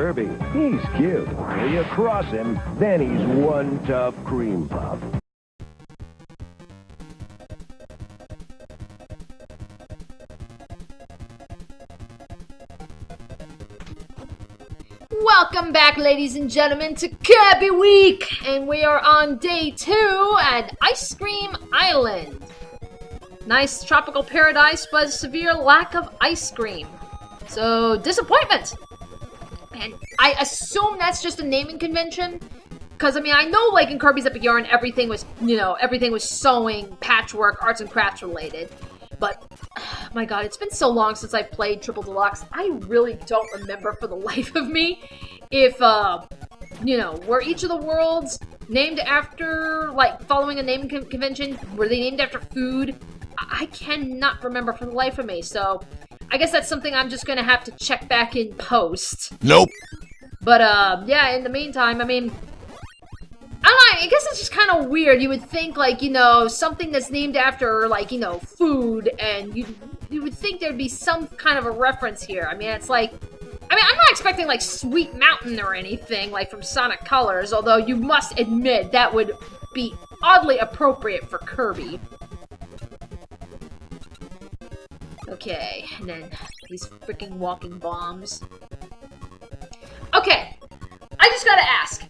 Kirby. He's cute. Till you cross him, then he's one tough cream puff. Welcome back, ladies and gentlemen, to Kirby Week, and we are on day 2 at Ice Cream Island. Nice tropical paradise, but severe lack of ice cream. So, disappointment! And I assume that's just a naming convention, because, I mean, I know, like, in Kirby's Epic Yarn, everything was, everything was sewing, patchwork, arts and crafts related. But, my god, it's been so long since I played Triple Deluxe, I really don't remember for the life of me if, were each of the worlds named after, like, following a naming convention? Were they named after food? I cannot remember for the life of me, so I guess that's something I'm just gonna have to check back in post. Nope. But, yeah, in the meantime, I mean, I don't know, I guess it's just kind of weird. You would think, like, something that's named after, like, food, and you would think there'd be some kind of a reference here. I mean, it's like, I'm not expecting, like, Sweet Mountain or anything, like, from Sonic Colors, although you must admit that would be oddly appropriate for Kirby. Okay, and then these freaking walking bombs. Okay, I just gotta ask.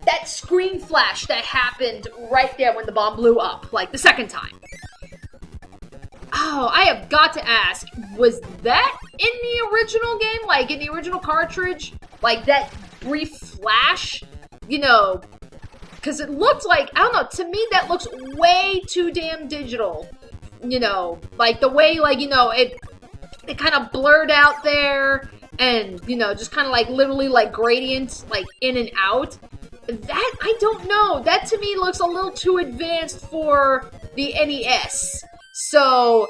That screen flash that happened right there when the bomb blew up, like the second time. Oh, I have got to ask, was that in the original game? Like, in the original cartridge? Like, that brief flash? Because it looked like, I don't know, to me that looks way too damn digital. Like the way, like, it kind of blurred out there, and, just kind of like, literally like gradients, like, in and out. That, I don't know. That to me looks a little too advanced for the NES. So,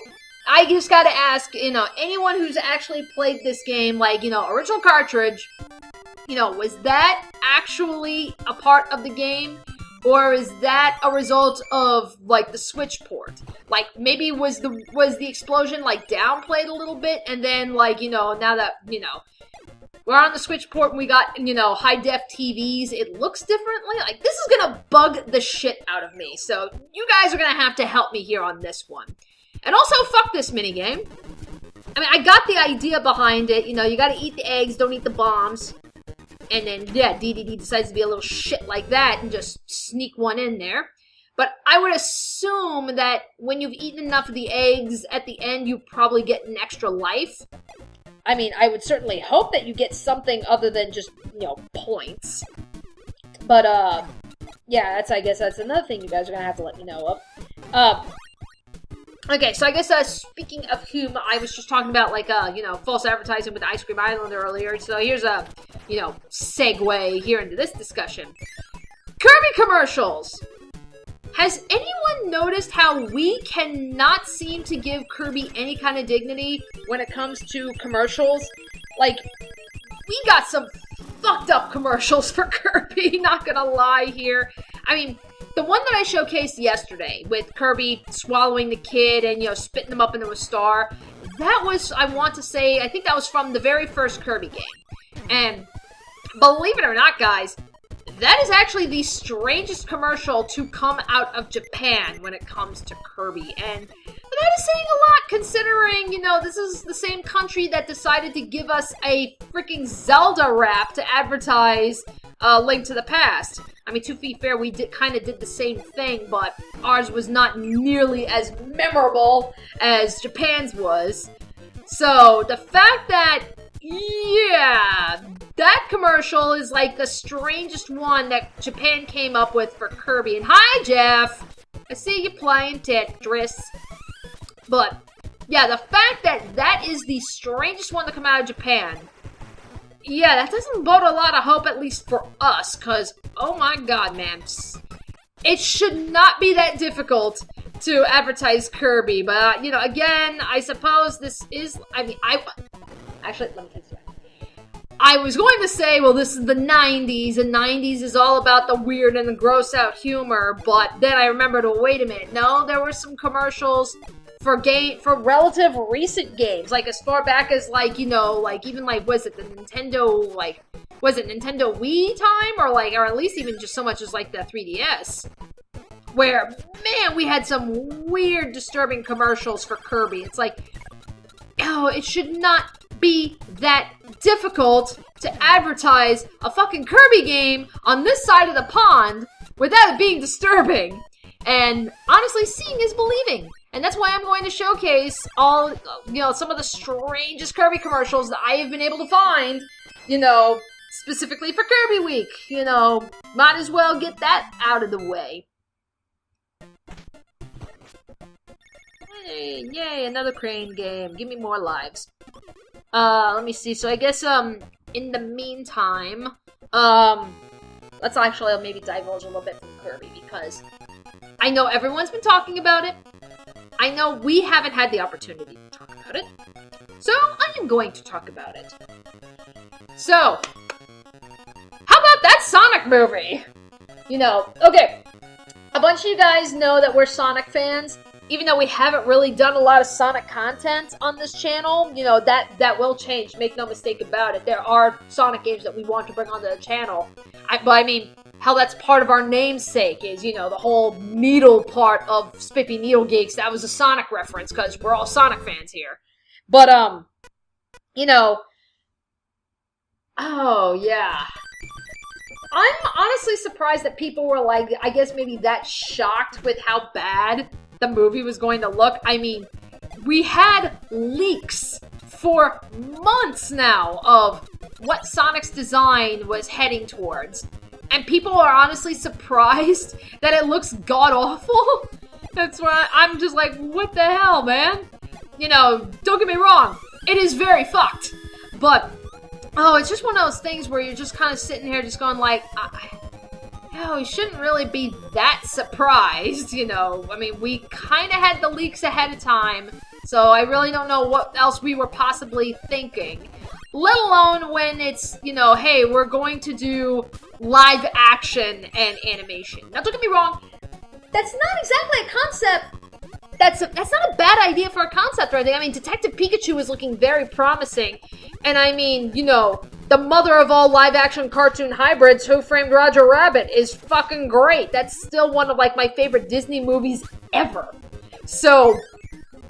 I just gotta ask, anyone who's actually played this game, like, original cartridge, was that actually a part of the game? Or is that a result of, like, the Switch port? Like, maybe was the explosion, like, downplayed a little bit, and then, like, now that, we're on the Switch port and we got, high-def TVs, it looks differently? Like, this is gonna bug the shit out of me, so you guys are gonna have to help me here on this one. And also, fuck this minigame. I mean, I got the idea behind it, you gotta eat the eggs, don't eat the bombs. And then, yeah, DDD decides to be a little shit like that and just sneak one in there. But I would assume that when you've eaten enough of the eggs, at the end, you probably get an extra life. I mean, I would certainly hope that you get something other than just, points. But, yeah, I guess that's another thing you guys are gonna have to let me know of. Okay, so I guess, speaking of whom, I was just talking about, like, false advertising with Ice Cream Island earlier, so here's a, segue here into this discussion. Kirby commercials! Has anyone noticed how we cannot seem to give Kirby any kind of dignity when it comes to commercials? Like, we got some fucked up commercials for Kirby, not gonna lie here. I mean, the one that I showcased yesterday with Kirby swallowing the kid and, spitting him up into a star, that was, I want to say, I think that was from the very first Kirby game. And believe it or not, guys, that is actually the strangest commercial to come out of Japan when it comes to Kirby. And that is saying a lot considering, this is the same country that decided to give us a freaking Zelda rap to advertise Link to the Past. I mean, to be fair, we kind of did the same thing, but ours was not nearly as memorable as Japan's was. So, the fact that, yeah, that commercial is like the strangest one that Japan came up with for Kirby. And hi, Jeff! I see you playing Tetris. But, yeah, the fact that that is the strangest one to come out of Japan, yeah, that doesn't bode a lot of hope, at least for us, because, oh my god, man, it should not be that difficult to advertise Kirby, but, again, I suppose this is, actually, let me take this back. I was going to say, well, this is the 90s, and 90s is all about the weird and the gross out humor, but then I remembered, well, wait a minute, no, there were some commercials for relative recent games, like as far back as, like, you know, like, even, like, was it the Nintendo, like, was it Nintendo Wii time, or at least even just so much as, like, the 3DS, where, man, we had some weird, disturbing commercials for Kirby. It's like, oh, it should not be that difficult to advertise a fucking Kirby game on this side of the pond without it being disturbing. And honestly, seeing is believing. And that's why I'm going to showcase all, you know, some of the strangest Kirby commercials that I have been able to find, you know, specifically for Kirby Week. You know, might as well get that out of the way. Hey, yay, another crane game. Give me more lives. Let me see. So I guess, in the meantime, let's actually maybe divulge a little bit from Kirby, because I know everyone's been talking about it. I know we haven't had the opportunity to talk about it. So I am going to talk about it. So, how about that Sonic movie? You know, okay, a bunch of you guys know that we're Sonic fans. Even though we haven't really done a lot of Sonic content on this channel, you know, that will change, make no mistake about it. There are Sonic games that we want to bring onto the channel. But I mean, hell, that's part of our namesake is, you know, the whole needle part of Spippy Needle Geeks. That was a Sonic reference, because we're all Sonic fans here. But, you know, oh, yeah. I'm honestly surprised that people were, like, I guess maybe that shocked with how bad the movie was going to look. I mean, we had leaks for months now of what Sonic's design was heading towards. And people are honestly surprised that it looks god-awful. That's why I'm just like, what the hell, man? You know, don't get me wrong, it is very fucked. But, oh, it's just one of those things where you're just kind of sitting here just going like, you shouldn't really be that surprised, you know. I mean, we kind of had the leaks ahead of time, so I really don't know what else we were possibly thinking. Let alone when it's, you know, hey, we're going to do live action and animation. Now, don't get me wrong, that's not exactly a concept. That's not a bad idea for a concept or anything. I mean, Detective Pikachu is looking very promising. And I mean, you know, the mother of all live-action cartoon hybrids, Who Framed Roger Rabbit, is fucking great. That's still one of, like, my favorite Disney movies ever. So,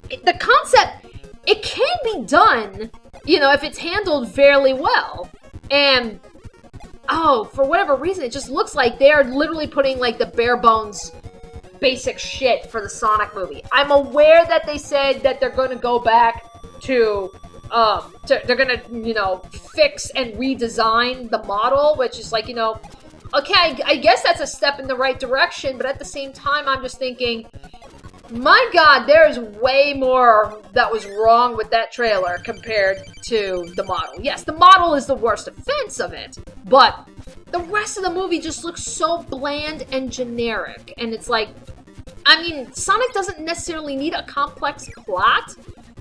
the concept, it can be done, you know, if it's handled fairly well. And, oh, for whatever reason, it just looks like they're literally putting, like, the bare bones basic shit for the Sonic movie. I'm aware that they said that they're going to go back to they're gonna, you know, fix and redesign the model, which is like, you know, okay, I guess that's a step in the right direction, but at the same time, I'm just thinking, my god, there is way more that was wrong with that trailer compared to the model. Yes, the model is the worst offense of it, but the rest of the movie just looks so bland and generic, and it's like, I mean, Sonic doesn't necessarily need a complex plot.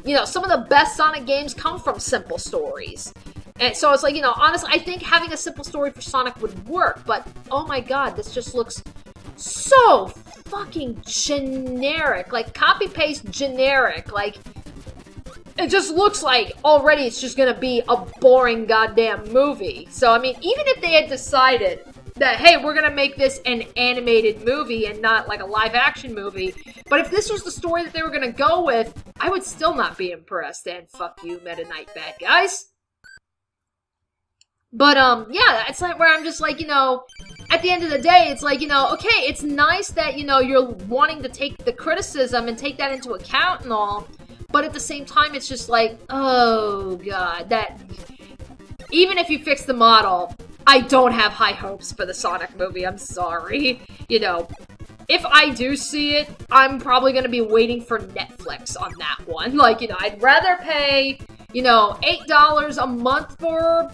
You know, some of the best Sonic games come from simple stories. And so it's like, you know, honestly, I think having a simple story for Sonic would work, but oh my god, this just looks so fucking generic. Like, copy-paste generic. Like, it just looks like already it's just gonna be a boring goddamn movie. So, I mean, even if they had decided that, hey, we're gonna make this an animated movie and not like a live-action movie, but if this was the story that they were gonna go with, I would still not be impressed, and fuck you, Meta Knight bad guys. But, yeah, it's like where I'm just like, you know, at the end of the day, it's like, you know, okay, it's nice that, you know, you're wanting to take the criticism and take that into account and all, but at the same time, it's just like, oh, God, that, even if you fix the model, I don't have high hopes for the Sonic movie, I'm sorry. You know, if I do see it, I'm probably gonna be waiting for Netflix on that one. Like, you know, I'd rather pay, you know, $8 a month for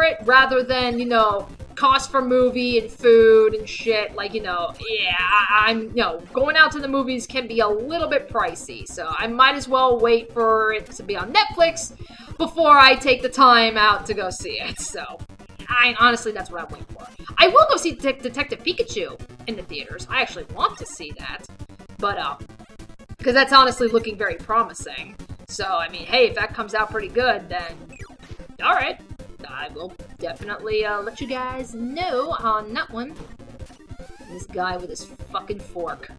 it rather than, you know, cost for movie and food and shit. Like, you know, yeah, I'm, you know, going out to the movies can be a little bit pricey, so I might as well wait for it to be on Netflix. before I take the time out to go see it. So, honestly, that's what I'm waiting for. I will go see Detective Pikachu in the theaters. I actually want to see that. But, because that's honestly looking very promising. So, I mean, hey, if that comes out pretty good, then, alright. I will definitely let you guys know on that one. This guy with his fucking fork.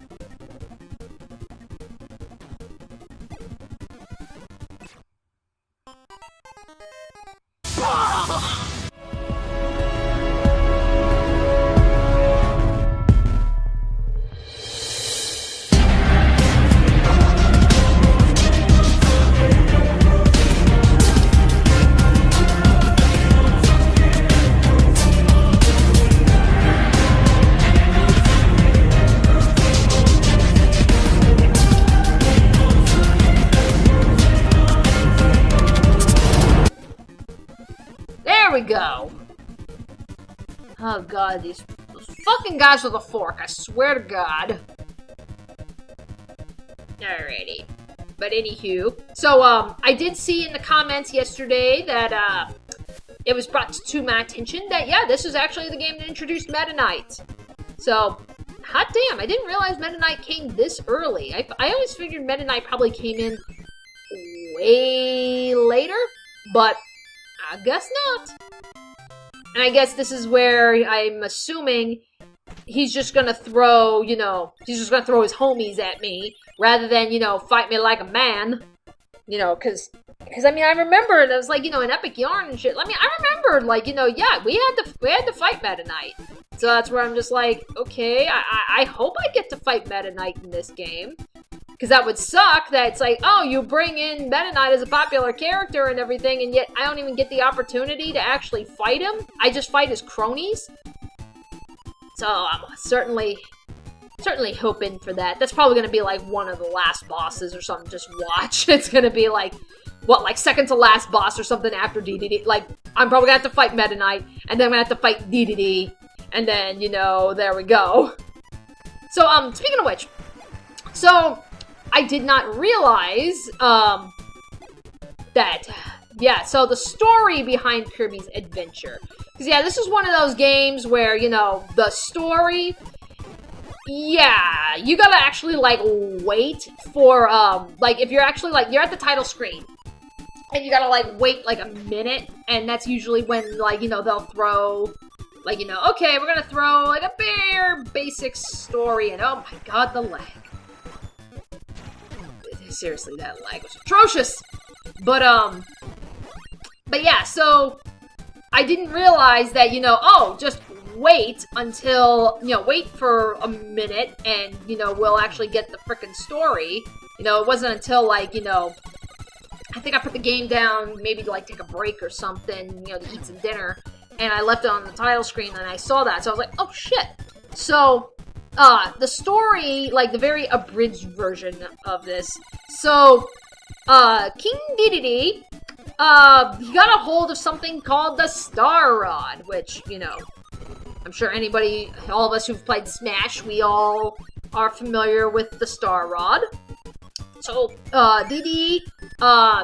There we go. Oh god, those fucking guys with a fork, I swear to god. Alrighty. But anywho, so I did see in the comments yesterday that it was brought to my attention that yeah, this is actually the game that introduced Meta Knight. So, hot damn, I didn't realize Meta Knight came this early. I always figured Meta Knight probably came in way later, but I guess not. And I guess this is where I'm assuming he's just gonna throw, you know, he's just gonna throw his homies at me rather than, you know, fight me like a man. You know, cause I mean, I remember it was like, you know, an Epic Yarn and shit. I mean, I remember, like, you know, yeah, we had to fight Meta Knight. So that's where I'm just like, okay, I hope I get to fight Meta Knight in this game. Because that would suck that it's like, oh, you bring in Meta Knight as a popular character and everything, and yet I don't even get the opportunity to actually fight him. I just fight his cronies. So I'm certainly hoping for that. That's probably going to be like one of the last bosses or something. Just watch. It's going to be like, what, like second to last boss or something after DDD. Like, I'm probably going to have to fight Meta Knight, and then I'm going to have to fight DDD, and then, you know, there we go. So, speaking of which, so I did not realize, that, yeah, so the story behind Kirby's Adventure. Because, yeah, this is one of those games where, you know, the story, yeah, you gotta actually, like, wait for, like, if you're actually, like, you're at the title screen, and you gotta, like, wait, like, a minute, and that's usually when, like, you know, they'll throw, like, you know, okay, we're gonna throw, like, a bare basic story, and oh my god, the lag. Seriously, that lag was atrocious! But yeah, so I didn't realize that, you know, oh, just wait until, you know, wait for a minute and, you know, we'll actually get the frickin' story. You know, it wasn't until, like, you know, I think I put the game down maybe to, like, take a break or something, you know, to eat some dinner, and I left it on the title screen and I saw that, so I was like, oh shit! So, the story, like, the very abridged version of this, so, King Dedede, he got a hold of something called the Star Rod, which, you know, I'm sure anybody, all of us who've played Smash, we all are familiar with the Star Rod. So, Dedede,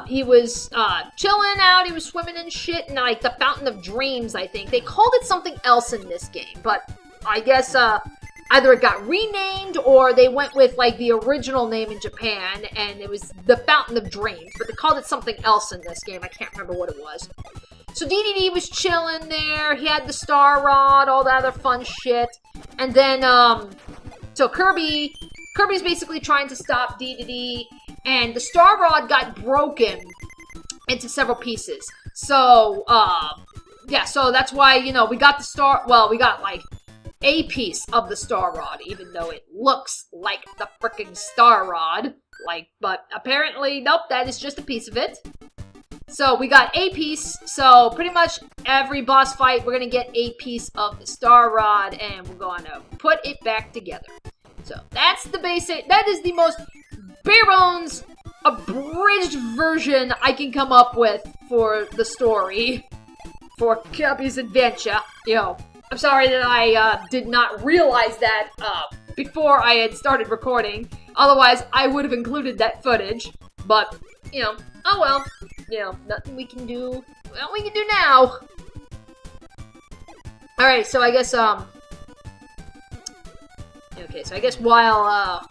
he was, chilling out, he was swimming in shit in, like, the Fountain of Dreams, I think. They called it something else in this game, but I guess, either it got renamed or they went with, like, the original name in Japan, and it was the Fountain of Dreams, but they called it something else in this game. I can't remember what it was. So Dedede was chilling there, he had the Star Rod, all that other fun shit, and then, so Kirby's basically trying to stop Dedede, and the Star Rod got broken into several pieces. So, yeah, so that's why, you know, we got we got, like, a piece of the Star Rod, even though it looks like the frickin' Star Rod. Like, but apparently, nope, that is just a piece of it. So, we got a piece, so pretty much every boss fight, we're gonna get a piece of the Star Rod, and we're gonna put it back together. So, that's the basic, that is the most bare bones, abridged version I can come up with for the story for Kirby's Adventure. You know, I'm sorry that I did not realize that before I had started recording. Otherwise, I would have included that footage. But, you know, oh well. you know, nothing we can do. Well, we can do now. Alright, so I guess, okay, so I guess while, I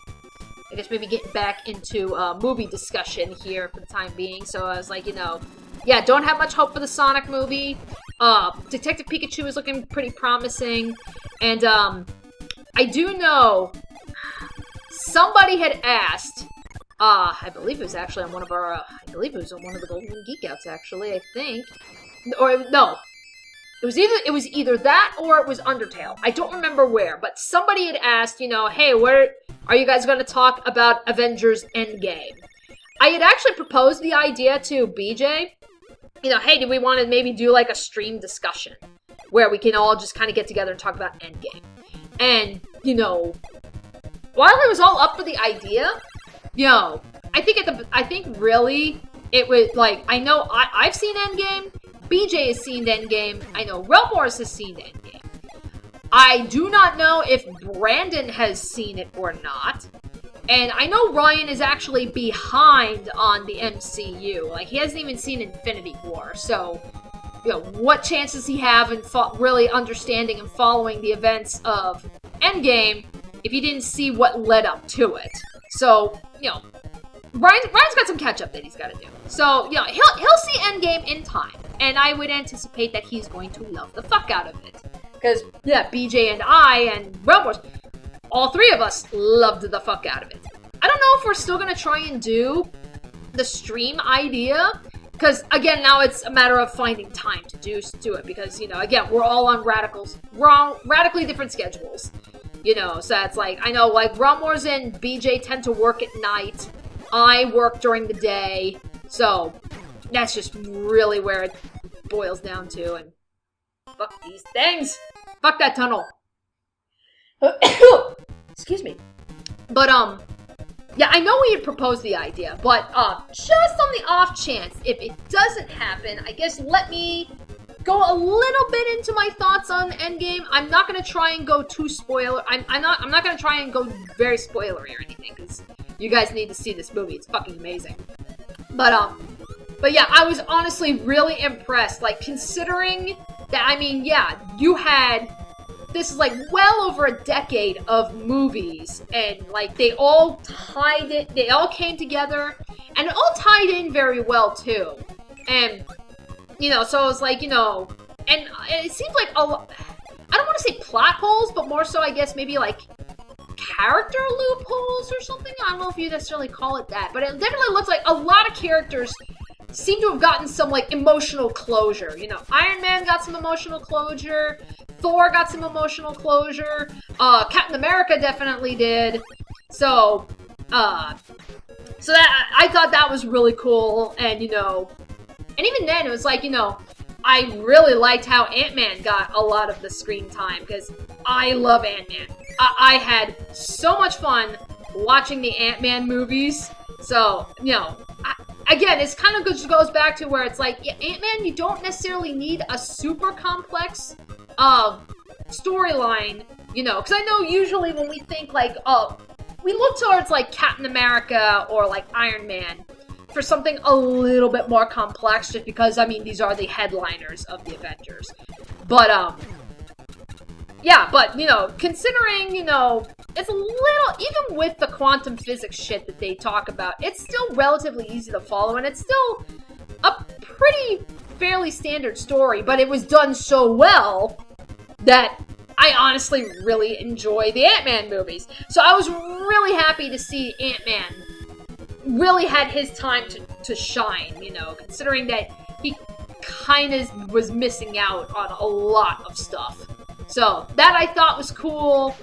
guess maybe getting back into, movie discussion here for the time being. So I was like, you know, yeah, don't have much hope for the Sonic movie. Detective Pikachu is looking pretty promising. And, I do know somebody had asked, I believe it was actually on one of our, I believe it was on one of the Golden Geek Outs, actually, I think. Or, no. It was either that or it was Undertale. I don't remember where, but somebody had asked, you know, hey, where are you guys going to talk about Avengers Endgame? I had actually proposed the idea to BJ. You know, hey, do we want to maybe do like a stream discussion where we can all just kind of get together and talk about Endgame? And, you know, while I was all up for the idea, you know, I think really it was like, I know I've seen Endgame. BJ has seen Endgame. I know Relmors has seen Endgame. I do not know if Brandon has seen it or not. And I know Ryan is actually behind on the MCU. Like, he hasn't even seen Infinity War. So, you know, what chance does he have in really understanding and following the events of Endgame if he didn't see what led up to it? So, you know, Ryan's got some catch-up that he's got to do. So, you know, he'll see Endgame in time. And I would anticipate that he's going to love the fuck out of it. Because, yeah, BJ and I and Relmors, all three of us loved the fuck out of it. I don't know if we're still going to try and do the stream idea. Because, again, now it's a matter of finding time to do it. Because, you know, again, we're all on radically different schedules. You know, so it's like, I know, like, Relmors and BJ tend to work at night. I work during the day. So, that's just really where it boils down to. And fuck these things. Fuck that tunnel. Excuse me. But, yeah, I know we had proposed the idea, but, just on the off chance, if it doesn't happen, I guess let me go a little bit into my thoughts on Endgame. I'm not gonna try and go too I'm not gonna try and go very spoilery or anything, because you guys need to see this movie. It's fucking amazing. But yeah, I was honestly really impressed, like, considering that, I mean, yeah, this is like well over a decade of movies, and like they all came together, and it all tied in very well too. And, you know, so it was like, you know, and it seems like I don't want to say plot holes, but more so I guess maybe like character loopholes or something. I don't know if you necessarily call it that, but it definitely looks like a lot of characters seem to have gotten some, like, emotional closure. You know, Iron Man got some emotional closure. Thor got some emotional closure. Captain America definitely did. So that, I thought that was really cool. And, you know, and even then, it was like, you know, I really liked how Ant-Man got a lot of the screen time, because I love Ant-Man. I had so much fun watching the Ant-Man movies. So, you know, again, it's kind of just goes back to where it's like, yeah, Ant-Man, you don't necessarily need a super complex storyline, you know, because I know usually when we think like, we look towards like Captain America or like Iron Man for something a little bit more complex, just because, I mean, these are the headliners of the Avengers. But, yeah, but, you know, considering, you know, it's a little, even with the quantum physics shit that they talk about, it's still relatively easy to follow, and it's still a pretty fairly standard story, but it was done so well that I honestly really enjoy the Ant-Man movies. So I was really happy to see Ant-Man really had his time to shine, you know, considering that he kind of was missing out on a lot of stuff. So, that I thought was cool.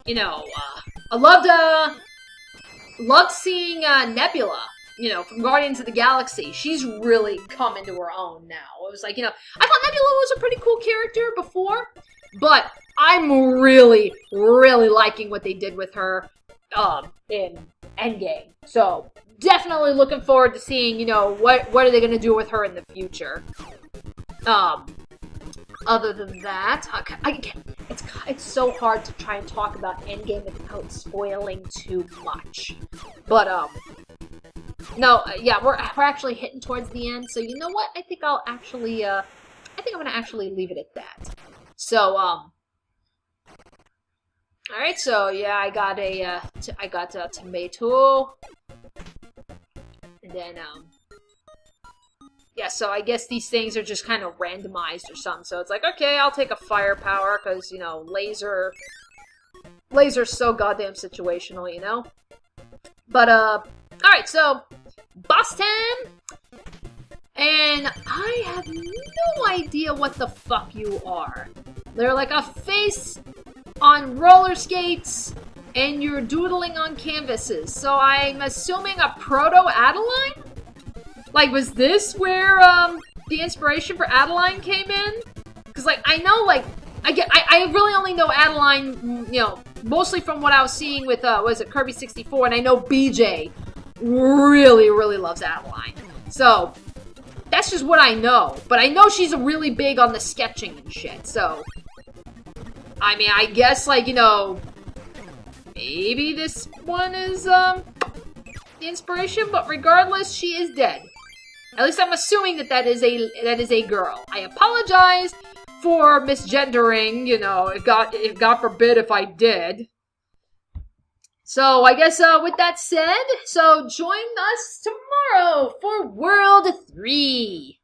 You know, I loved seeing Nebula, you know, from Guardians of the Galaxy. She's really come into her own now. It was like, you know, I thought Nebula was a pretty cool character before, but I'm really, really liking what they did with her in Endgame. So, definitely looking forward to seeing, you know, what are they going to do with her in the future. Other than that, it's so hard to try and talk about Endgame without spoiling too much. But, No, yeah, we're actually hitting towards the end. So you know what? I think I'll actually, I think I'm gonna actually leave it at that. So, alright, so yeah, I got a tomato. And then, yeah, so I guess these things are just kind of randomized or something. So it's like, okay, I'll take a firepower, because, you know, laser's so goddamn situational, you know? But, alright, so, boss time! And I have no idea what the fuck you are. They're like a face on roller skates, and you're doodling on canvases. So I'm assuming a proto-Adeline? Like, was this where, the inspiration for Adeline came in? Because, like, I know, like, I really only know Adeline, you know, mostly from what I was seeing with, was it Kirby 64, and I know BJ really, really loves Adeline. So, that's just what I know. But I know she's really big on the sketching and shit, so... I mean, I guess, like, you know... Maybe this one is, the inspiration, but regardless, she is dead. At least I'm assuming that is a girl. I apologize for misgendering, you know, God forbid if I did. So, I guess, with that said, so join us tomorrow for World 3.